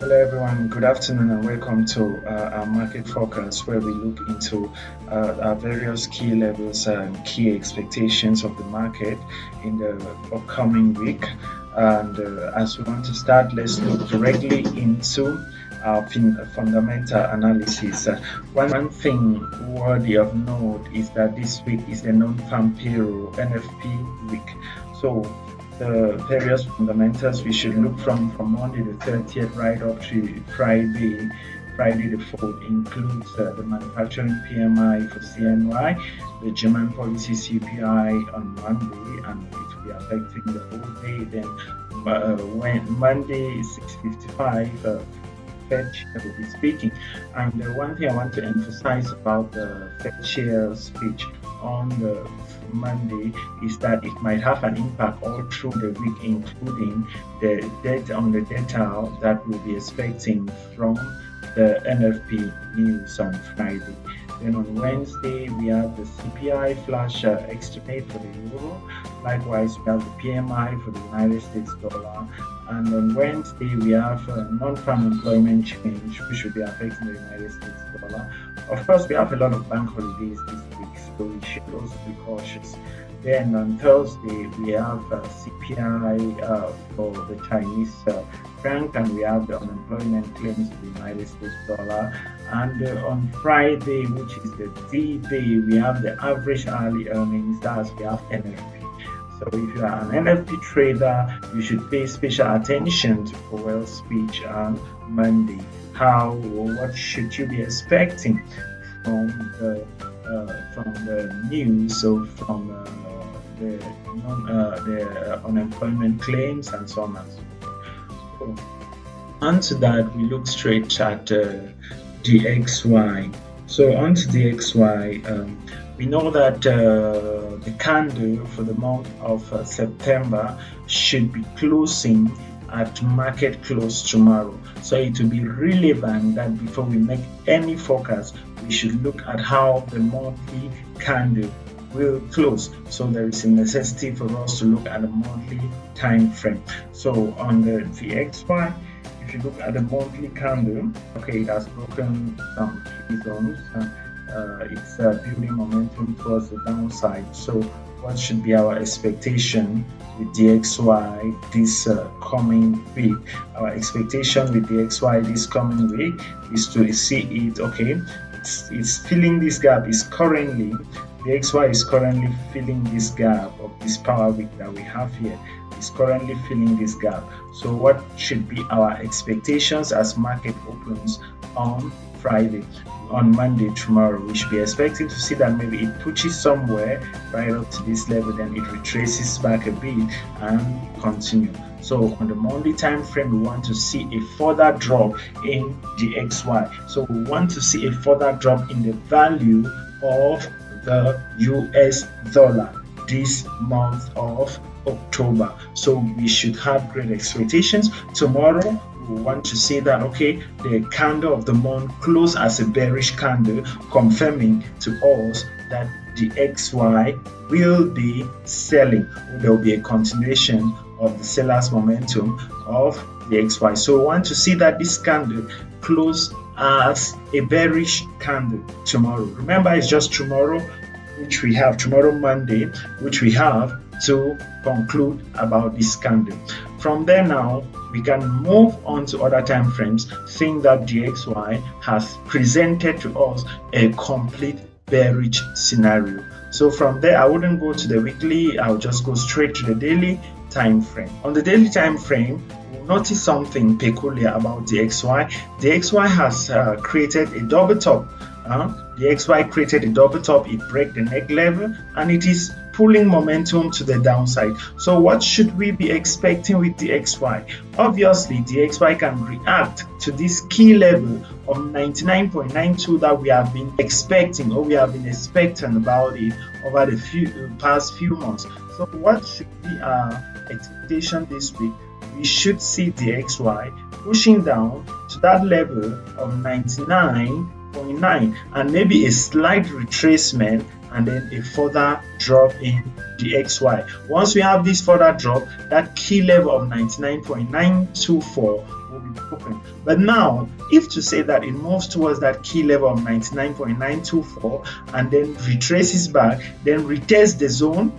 Hello everyone, good afternoon and welcome to our market forecast where we look into our various key levels and key expectations of the market in the upcoming week. And as we want to start, let's look directly into our fundamental analysis. One thing worthy of note is that this week is the non-farm payroll NFP week. So the various fundamentals we should look from Monday the 30th right up to Friday the 4th includes the manufacturing PMI for CNY, the German policy CPI on Monday, and it will be affecting the whole day. Then when Monday is 6:55. Fed chair will be speaking. And one thing I want to emphasize about the Fed chair speech on the Monday is that it might have an impact all through the week, including the data that we'll be expecting from the NFP news on Friday. Then on Wednesday, we have the CPI flash estimate for the euro. Likewise, we have the PMI for the United States dollar. And on Wednesday, we have non-farm employment change, which will be affecting the United States dollar. Of course, we have a lot of bank holidays this week, so we should also be cautious. Then on Thursday, we have CPI for the Chinese franc, and we have the unemployment claims for the United States dollar. And on Friday, which is the D-Day, we have the average hourly earnings. That's we have NFP. So if you are an NFP trader, you should pay special attention to Powell's speech on Monday. What should you be expecting from the news, so from the unemployment claims and so on and so forth. So onto that, we look straight at DXY. So onto DXY, we know that the candle for the month of September should be closing at market close tomorrow. So it will be relevant that before we make any forecast, we should look at how the monthly candle will close. So there is a necessity for us to look at a monthly time frame. So on the DXY, if you look at the monthly candle, okay, it has broken some key zones. It's building momentum towards the downside. So what should be our expectation with DXY this coming week? Our expectation with DXY this coming week is to see it, okay, it's filling this gap. DXY is currently filling this gap of this power week that we have here. Is currently filling this gap. So what should be our expectations as market opens on Friday? On Monday tomorrow, we should be expecting to see that maybe it pushes somewhere right up to this level, then it retraces back a bit and continue. So on the Monday time frame, we want to see a further drop in the DXY. So we want to see a further drop in the value of the US dollar this month of October. So we should have great expectations. Tomorrow we want to see that, okay, the candle of the month closed as a bearish candle, confirming to us that the XY will be selling. There will be a continuation of the seller's momentum of the XY. So we want to see that this candle close as a bearish candle tomorrow. Remember, it's just tomorrow, which we have tomorrow Monday, which we have to conclude about this candle. From there now, we can move on to other time frames, seeing that DXY has presented to us a complete bearish scenario. So from there, I wouldn't go to the weekly, I'll just go straight to the daily time frame. On the daily time frame, we'll notice something peculiar about DXY. DXY has created a double top. The XY created a double top, it broke the neck level, and it is pulling momentum to the downside. So what should we be expecting with the XY? Obviously, the XY can react to this key level of 99.92 that we have been expecting, or we have been expecting about it over the past few months. So what should be our expectation this week? We should see the XY pushing down to that level of 99.9 and maybe a slight retracement and then a further drop in DXY. Once we have this further drop, that key level of 99.924 will be broken. But now, if to say that it moves towards that key level of 99.924 and then retraces back, then retests the zone,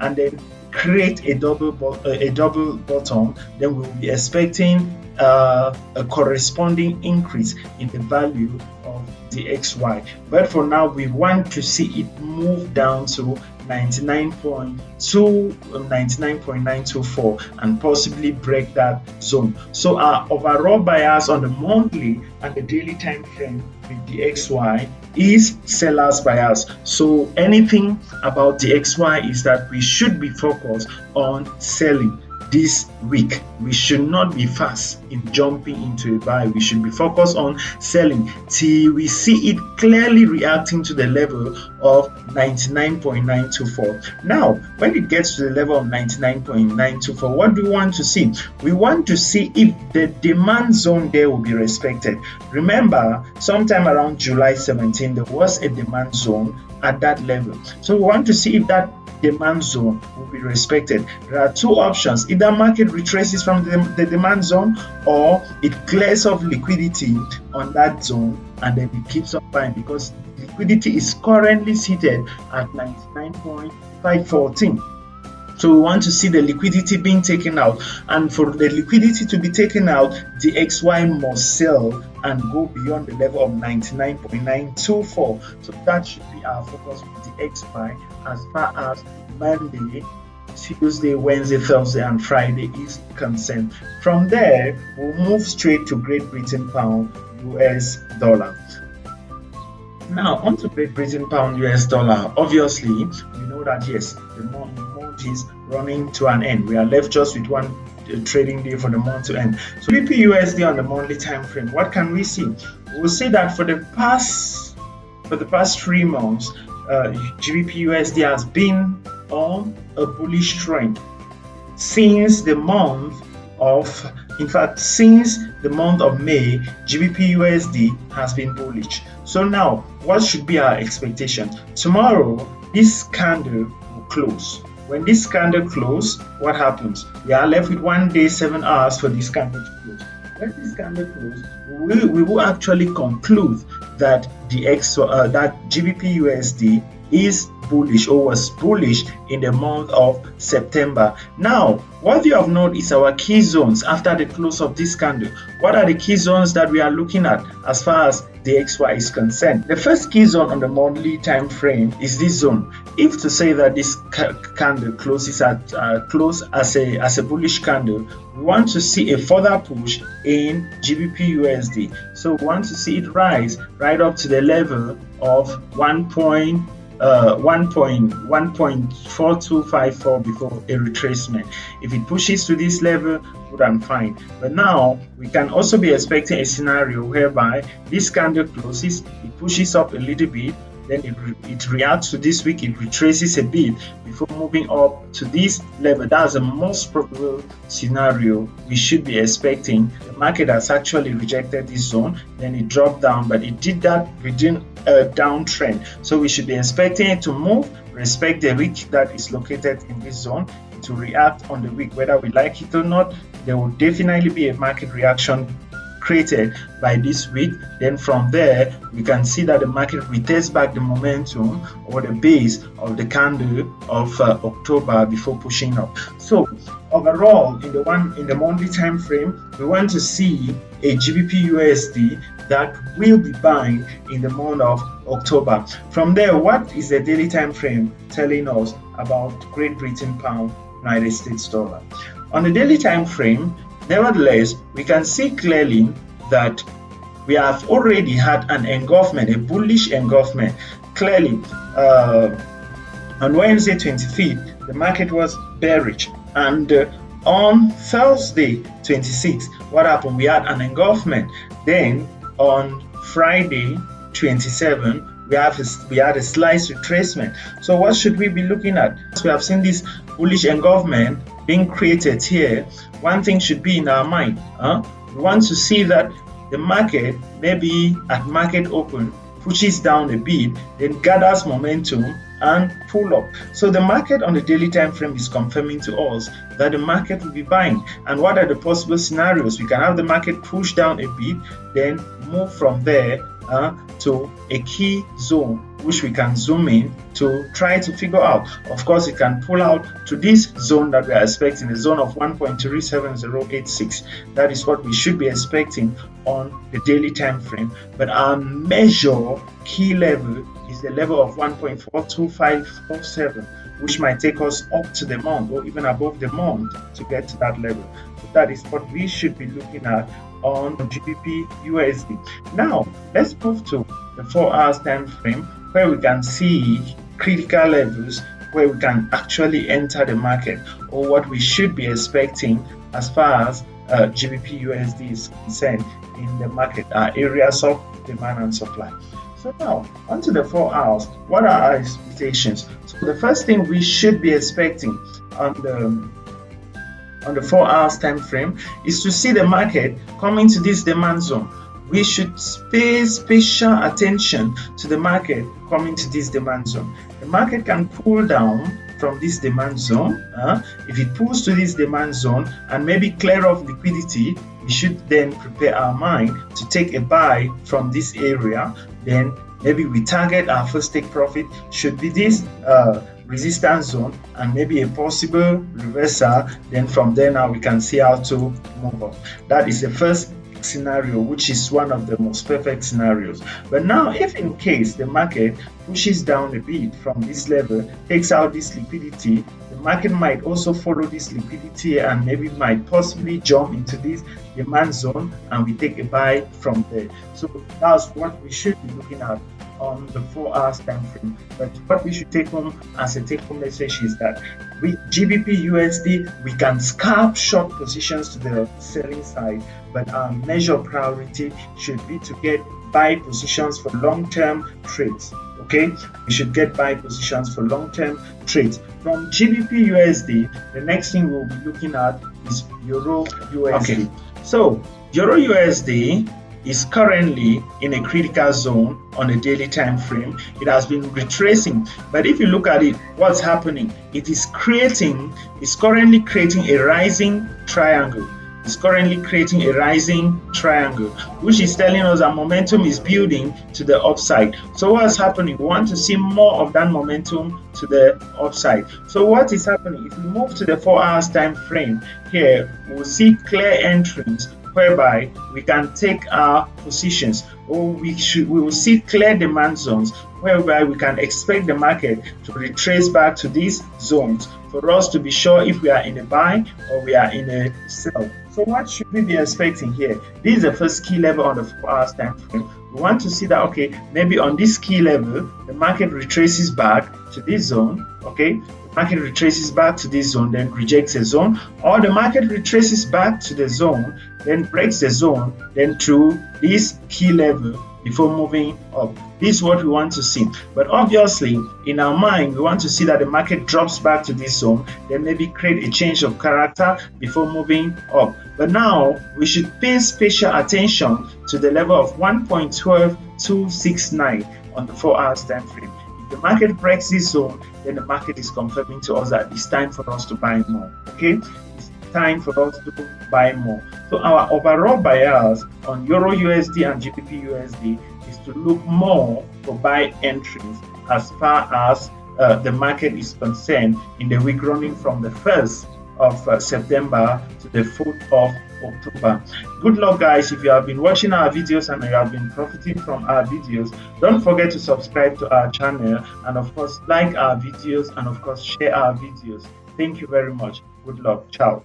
and then create a double bottom, then we will be expecting a corresponding increase in the value of the XY. But for now, we want to see it move down to 99.924 and possibly break that zone. So our overall bias on the monthly and the daily time frame with the XY is seller's bias. So anything about the XY is that we should be focused on selling this week. We should not be fast in jumping into a buy. We should be focused on selling till we see it clearly reacting to the level of 99.924. Now, when it gets to the level of 99.924, what do we want to see? We want to see if the demand zone there will be respected. Remember, sometime around July 17, there was a demand zone at that level. So we want to see if that demand zone will be respected. There are two options: either market retraces from the demand zone, or it clears off liquidity on that zone and then it keeps on buying, because liquidity is currently seated at 99.514. So we want to see the liquidity being taken out, and for the liquidity to be taken out, the XY must sell and go beyond the level of 99.924. So that should be our focus with the XY as far as Monday, Tuesday, Wednesday, Thursday, and Friday is concerned. From there, we'll move straight to Great Britain pound, US dollar. Now, onto Great Britain pound, US dollar. Obviously, we know that yes, the month is running to an end. We are left just with one trading day for the month to end. So GBPUSD on the monthly time frame, what can we see? We'll see that for the past 3 months, GBPUSD has been on a bullish trend since the month of May. GBPUSD has been bullish. So now, what should be our expectation? Tomorrow, this candle will close. When this candle closes, what happens? We are left with 1 day, 7 hours for this candle to close. When this candle closes, we will actually conclude that that GBPUSD is bullish or was bullish in the month of September. Now, what you have noted is our key zones after the close of this candle. What are the key zones that we are looking at as far as the XY is concerned? The first key zone on the monthly time frame is this zone. If to say that this candle closes at close as a bullish candle, we want to see a further push in GBPUSD. So we want to see it rise right up to the level of 1.4254 before a retracement. If it pushes to this level, good and fine. But now we can also be expecting a scenario whereby this candle closes, it pushes up a little bit, then it reacts to this week, it retraces a bit before moving up to this level. That's the most probable scenario we should be expecting. The market has actually rejected this zone, then it dropped down, but it did that within a downtrend. So we should be expecting it to move, respect the wick that is located in this zone, to react on the wick. Whether we like it or not, there will definitely be a market reaction created by this week. Then from there, we can see that the market retests back the momentum or the base of the candle of October before pushing up. So overall, in the monthly time frame, we want to see a GBPUSD that will be buying in the month of October. From there, what is the daily time frame telling us about Great Britain pound, United States dollar? On the daily time frame, nevertheless, we can see clearly that we have already had an engulfment, a bullish engulfment. Clearly, on Wednesday 25th, the market was bearish, and on Thursday 26th, what happened? We had an engulfment. Then on Friday 27th, we had a slight retracement. So what should we be looking at? We have seen this bullish engulfment being created here. One thing should be in our mind. We want to see that the market, maybe at market open pushes down a bit, then gathers momentum and pull up. So the market on the daily time frame is confirming to us that the market will be buying. And what are the possible scenarios? We can have the market push down a bit, then move from there to a key zone, which we can zoom in to try to figure out. Of course, it can pull out to this zone that we are expecting, the zone of 1.37086. That is what we should be expecting on the daily time frame. But our major key level is the level of 1.42547, which might take us up to the month or even above the month to get to that level. So that is what we should be looking at on GBPUSD. Now let's move to the 4 hours time frame, where we can see critical levels where we can actually enter the market, or what we should be expecting as far as GBPUSD is concerned in the market, areas of demand and supply. So now onto the 4 hours. What are our expectations? So the first thing we should be expecting on the 4 hours time frame is to see the market coming to this demand zone. We should pay special attention to the market coming to this demand zone. The market can pull down from this demand zone. If it pulls to this demand zone and maybe clear off liquidity, we should then prepare our mind to take a buy from this area. Then maybe we target our first take profit should be this resistance zone and maybe a possible reversal. Then from there now we can see how to move up. That is the first scenario, which is one of the most perfect scenarios. But now if in case the market pushes down a bit from this level, takes out this liquidity, the market might also follow this liquidity and maybe might possibly jump into this demand zone and we take a buy from there. So that's what we should be looking at on the 4 hours time frame. But what we should take home as a take home message is that with GBPUSD we can scalp short positions to the selling side, but our major priority should be to get buy positions for long-term trades. Okay, we should get buy positions for long-term trades. From GBPUSD, the next thing we'll be looking at is EURUSD. Okay, so EURUSD is currently in a critical zone on a daily time frame. It has been retracing, but if you look at it, what's happening? It's currently creating a rising triangle. It's currently creating a rising triangle, which is telling us that momentum is building to the upside. So what's happening? We want to see more of that momentum to the upside. So what is happening? If we move to the 4 hours time frame here, we'll see clear entrance whereby we can take our positions, or we will see clear demand zones whereby we can expect the market to retrace back to these zones for us to be sure if we are in a buy or we are in a sell. So what should we be expecting here? This is the first key level on the 4 hours time frame. We want to see that, okay, maybe on this key level the market retraces back to this zone. Okay, the market retraces back to this zone, then rejects a zone, or the market retraces back to the zone, then breaks the zone, then to this key level before moving up. This is what we want to see. But obviously in our mind we want to see that the market drops back to this zone, then maybe create a change of character before moving up. But now we should pay special attention to the level of 1.12269 on the 4 hours time frame. If the market breaks this zone, then the market is confirming to us that it's time for us to buy more. Okay, it's time for us to buy more. So our overall bias on EURUSD and GBPUSD is to look more for buy entries as far as the market is concerned in the week running from the 1st of September to the 4th of October. Good luck, guys. If you have been watching our videos and you have been profiting from our videos, don't forget to subscribe to our channel, and of course like our videos, and of course share our videos. Thank you very much. Good luck. Ciao.